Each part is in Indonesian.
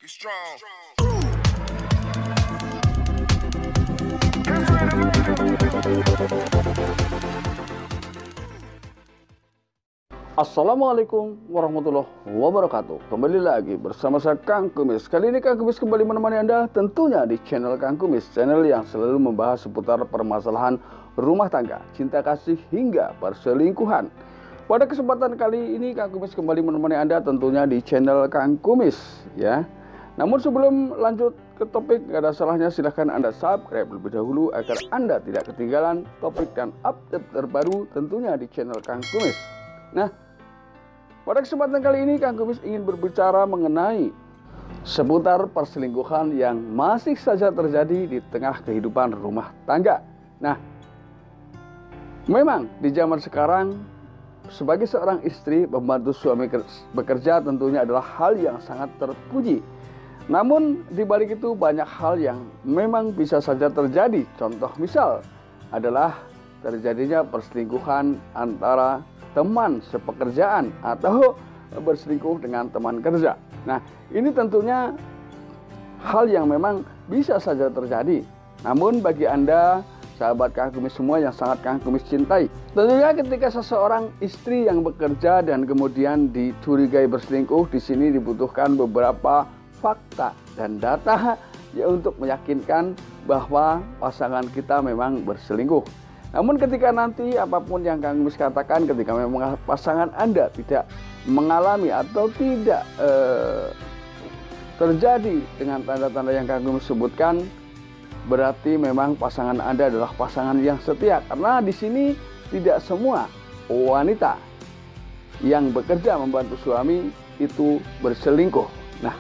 Be strong. Assalamualaikum warahmatullahi wabarakatuh. Kembali lagi bersama saya Kang Kumis. Kali ini Kang Kumis kembali menemani Anda tentunya di channel Kang Kumis, channel yang selalu membahas seputar permasalahan rumah tangga, cinta kasih hingga perselingkuhan. Pada kesempatan kali ini Kang Kumis kembali menemani Anda tentunya di channel Kang Kumis ya. Namun sebelum lanjut ke topik, gak ada salahnya silahkan Anda subscribe lebih dahulu agar Anda tidak ketinggalan topik dan update terbaru tentunya di channel Kang Kumis. Nah, pada kesempatan kali ini Kang Kumis ingin berbicara mengenai seputar perselingkuhan yang masih saja terjadi di tengah kehidupan rumah tangga. Nah, memang di zaman sekarang sebagai seorang istri membantu suami bekerja tentunya adalah hal yang sangat terpuji. Namun di balik itu banyak hal yang memang bisa saja terjadi. Contoh misal adalah terjadinya perselingkuhan antara teman sepekerjaan atau berselingkuh dengan teman kerja. Nah, ini tentunya hal yang memang bisa saja terjadi. Namun bagi Anda sahabat Kang Kumis semua yang sangat Kang Kumis cintai, tentunya ketika seseorang istri yang bekerja dan kemudian dicurigai berselingkuh, di sini dibutuhkan beberapa fakta dan data ya untuk meyakinkan bahwa pasangan kita memang berselingkuh. Namun ketika nanti apapun yang Kang Kumis katakan, ketika memang pasangan Anda tidak mengalami atau tidak terjadi dengan tanda-tanda yang Kang Kumis sebutkan, berarti memang pasangan Anda adalah pasangan yang setia. Karena di sini tidak semua wanita yang bekerja membantu suami itu berselingkuh. Nah,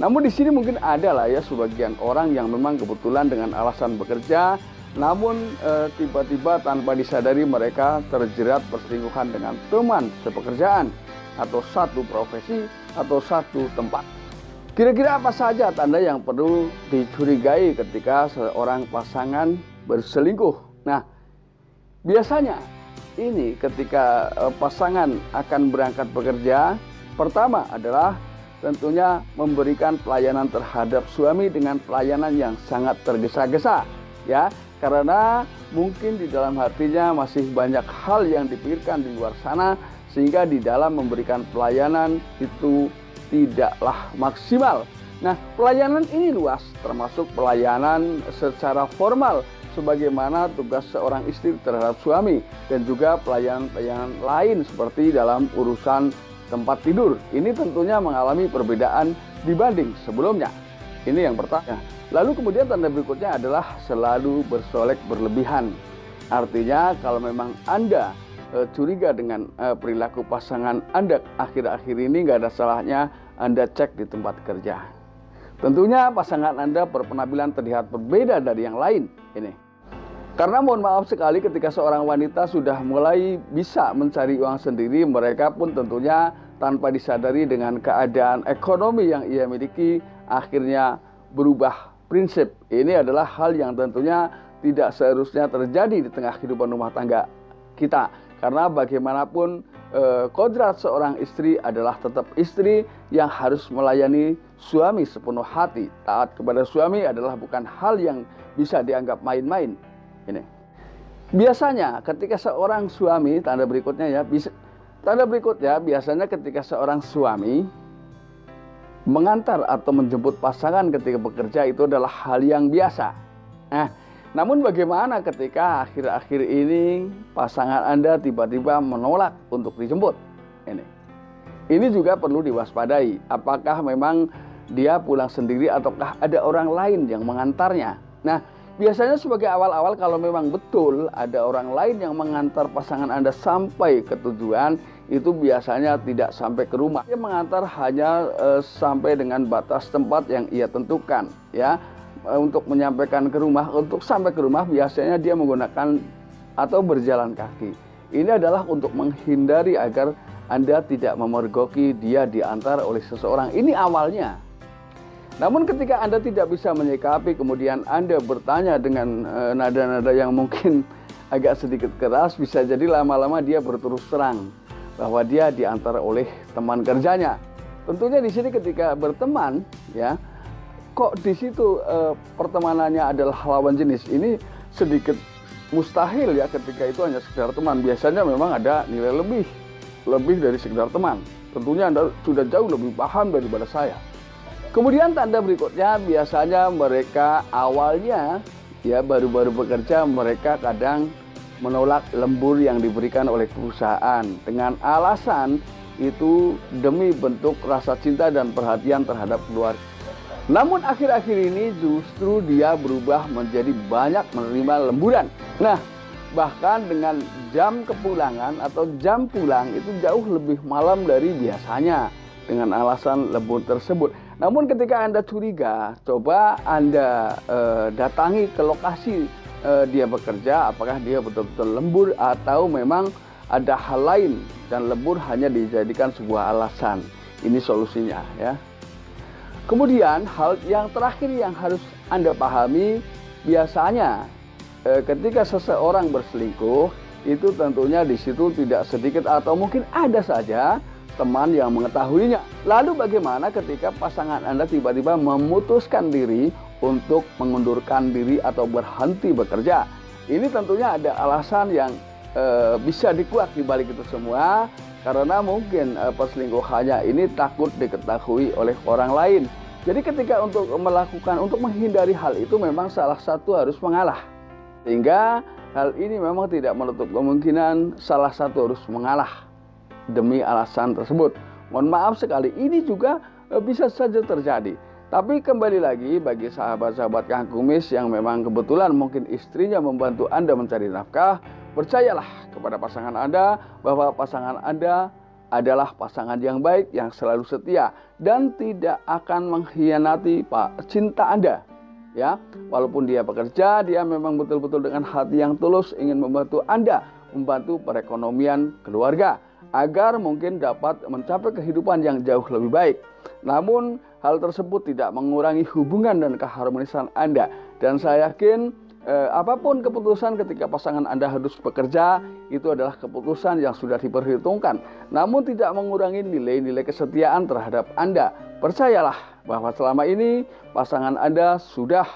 namun di sini mungkin ada lah ya sebagian orang yang memang kebetulan dengan alasan bekerja, namun tiba-tiba tanpa disadari mereka terjerat perselingkuhan dengan teman sepekerjaan atau satu profesi atau satu tempat. Kira-kira apa saja tanda yang perlu dicurigai ketika seorang pasangan berselingkuh? Nah, biasanya ini ketika pasangan akan berangkat bekerja, pertama adalah tentunya memberikan pelayanan terhadap suami dengan pelayanan yang sangat tergesa-gesa ya, karena mungkin di dalam hatinya masih banyak hal yang dipikirkan di luar sana, sehingga di dalam memberikan pelayanan itu tidaklah maksimal. Nah, pelayanan ini luas, termasuk pelayanan secara formal sebagaimana tugas seorang istri terhadap suami, dan juga pelayanan-pelayanan lain seperti dalam urusan tempat tidur. Ini tentunya mengalami perbedaan dibanding sebelumnya. Ini yang pertama. Lalu kemudian tanda berikutnya adalah selalu bersolek berlebihan. Artinya kalau memang Anda curiga dengan perilaku pasangan Anda akhir-akhir ini, nggak ada salahnya Anda cek di tempat kerja. Tentunya pasangan Anda berpenampilan terlihat berbeda dari yang lain ini. Karena mohon maaf sekali ketika seorang wanita sudah mulai bisa mencari uang sendiri, mereka pun tentunya tanpa disadari dengan keadaan ekonomi yang ia miliki akhirnya berubah prinsip. Ini adalah hal yang tentunya tidak seharusnya terjadi di tengah kehidupan rumah tangga kita. Karena bagaimanapun kodrat seorang istri adalah tetap istri yang harus melayani suami sepenuh hati. Taat kepada suami adalah bukan hal yang bisa dianggap main-main. Ini biasanya ketika seorang suami, tanda berikutnya biasanya ketika seorang suami mengantar atau menjemput pasangan ketika bekerja itu adalah hal yang biasa. Nah, namun bagaimana ketika akhir-akhir ini pasangan Anda tiba-tiba menolak untuk dijemput? Ini juga perlu diwaspadai. Apakah memang dia pulang sendiri ataukah ada orang lain yang mengantarnya? Nah, biasanya sebagai awal-awal kalau memang betul ada orang lain yang mengantar pasangan Anda sampai ke tujuan, itu biasanya tidak sampai ke rumah. Dia mengantar hanya sampai dengan batas tempat yang ia tentukan ya. Untuk menyampaikan ke rumah, untuk sampai ke rumah biasanya dia menggunakan atau berjalan kaki. Ini adalah untuk menghindari agar Anda tidak memergoki dia diantar oleh seseorang. Ini awalnya. Namun ketika Anda tidak bisa menyikapi, kemudian Anda bertanya dengan nada-nada yang mungkin agak sedikit keras, bisa jadi lama-lama dia berterus terang bahwa dia diantar oleh teman kerjanya. Tentunya di sini ketika berteman, ya, kok di situ pertemanannya adalah lawan jenis, ini sedikit mustahil ya ketika itu hanya sekedar teman. Biasanya memang ada nilai lebih dari sekedar teman. Tentunya Anda sudah jauh lebih paham daripada saya. Kemudian tanda berikutnya, biasanya mereka awalnya ya baru-baru bekerja, mereka kadang menolak lembur yang diberikan oleh perusahaan dengan alasan itu demi bentuk rasa cinta dan perhatian terhadap keluarga. Namun akhir-akhir ini justru dia berubah menjadi banyak menerima lemburan. Nah, bahkan dengan jam kepulangan atau jam pulang itu jauh lebih malam dari biasanya dengan alasan lembur tersebut. Namun ketika Anda curiga, coba Anda datangi ke lokasi dia bekerja, apakah dia betul-betul lembur atau memang ada hal lain dan lembur hanya dijadikan sebuah alasan. Ini solusinya ya. Kemudian hal yang terakhir yang harus Anda pahami, biasanya ketika seseorang berselingkuh itu tentunya di situ tidak sedikit atau mungkin ada saja teman yang mengetahuinya. Lalu bagaimana ketika pasangan Anda tiba-tiba memutuskan diri untuk mengundurkan diri atau berhenti bekerja? Ini tentunya ada alasan yang bisa dikuak di balik itu semua, karena mungkin perselingkuhannya ini takut diketahui oleh orang lain. Jadi ketika untuk menghindari hal itu memang salah satu harus mengalah. Sehingga hal ini memang tidak menutup kemungkinan salah satu harus mengalah demi alasan tersebut. Mohon maaf sekali, ini juga bisa saja terjadi. Tapi kembali lagi bagi sahabat-sahabat Kang Kumis yang memang kebetulan mungkin istrinya membantu Anda mencari nafkah, percayalah kepada pasangan Anda bahwa pasangan Anda adalah pasangan yang baik, yang selalu setia dan tidak akan mengkhianati cinta Anda. Ya, walaupun dia bekerja, dia memang betul-betul dengan hati yang tulus ingin membantu Anda, membantu perekonomian keluarga agar mungkin dapat mencapai kehidupan yang jauh lebih baik. Namun hal tersebut tidak mengurangi hubungan dan keharmonisan Anda. Dan saya yakin apapun keputusan ketika pasangan Anda harus bekerja, itu adalah keputusan yang sudah diperhitungkan. Namun tidak mengurangi nilai-nilai kesetiaan terhadap Anda. Percayalah bahwa selama ini pasangan Anda sudah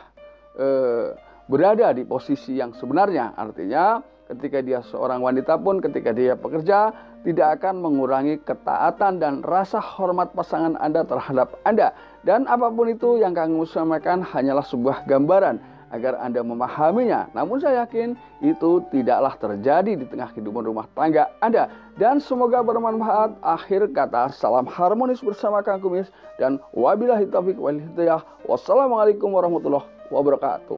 berada di posisi yang sebenarnya. Artinya ketika dia seorang wanita pun ketika dia bekerja tidak akan mengurangi ketaatan dan rasa hormat pasangan Anda terhadap Anda. Dan apapun itu yang Kang Mus sampaikan hanyalah sebuah gambaran agar Anda memahaminya. Namun saya yakin itu tidaklah terjadi di tengah kehidupan rumah tangga Anda. Dan semoga bermanfaat. Akhir kata, salam harmonis bersama Kang Kumis dan wabillahi taufiq wal hidayah. Wassalamualaikum warahmatullahi wabarakatuh.